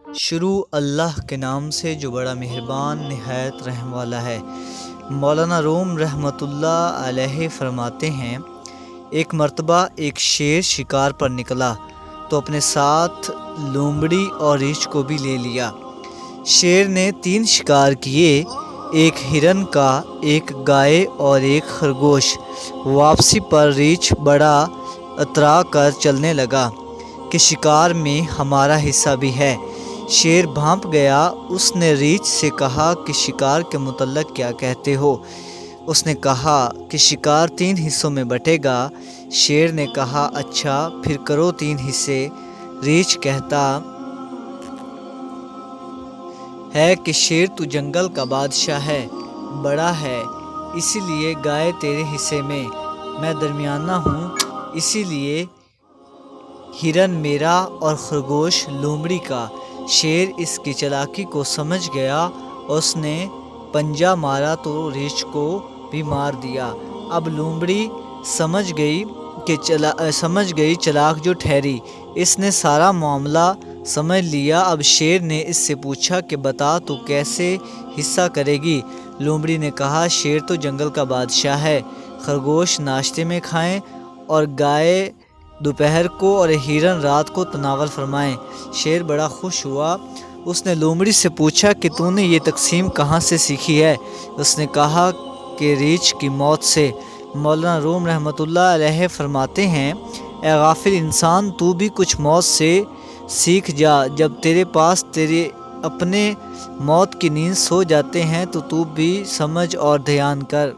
شروع اللہ کے نام سے جو بڑا مہربان نہایت رحم والا ہے۔ مولانا روم رحمۃ اللہ علیہ فرماتے ہیں، ایک مرتبہ ایک شیر شکار پر نکلا تو اپنے ساتھ لومڑی اور ریچھ کو بھی لے لیا۔ شیر نے 3 شکار کیے، ایک ہرن کا، ایک گائے اور ایک خرگوش۔ واپسی پر ریچھ بڑا اترا کر چلنے لگا کہ شکار میں ہمارا حصہ بھی ہے۔ شیر بھانپ گیا۔ اس نے ریچھ سے کہا کہ شکار کے متعلق کیا کہتے ہو؟ اس نے کہا کہ شکار 3 حصوں میں بٹے گا۔ شیر نے کہا اچھا پھر کرو 3 حصے۔ ریچھ کہتا ہے کہ شیر تو جنگل کا بادشاہ ہے، بڑا ہے، اسی لیے گائے تیرے حصے میں درمیانہ ہوں، اسی لیے ہرن میرا اور خرگوش لومڑی کا۔ شیر اس کی چالاکی کو سمجھ گیا اور اس نے پنجہ مارا تو ریچھ کو بھی مار دیا۔ اب لومڑی سمجھ گئی چالاک جو ٹھہری، اس نے سارا معاملہ سمجھ لیا۔ اب شیر نے اس سے پوچھا کہ بتا تو کیسے حصہ کرے گی؟ لومڑی نے کہا شیر تو جنگل کا بادشاہ ہے، خرگوش ناشتے میں کھائیں اور گائے دوپہر کو اور ہرن رات کو تناول فرمائیں۔ شیر بڑا خوش ہوا۔ اس نے لومڑی سے پوچھا کہ تو نے یہ تقسیم کہاں سے سیکھی ہے؟ اس نے کہا کہ ریچھ کی موت سے۔ مولانا روم رحمۃ اللہ علیہ فرماتے ہیں، اے غافل انسان، تو بھی کچھ موت سے سیکھ جا۔ جب تیرے پاس تیرے اپنے موت کی نیند سو جاتے ہیں تو بھی سمجھ اور دھیان کر۔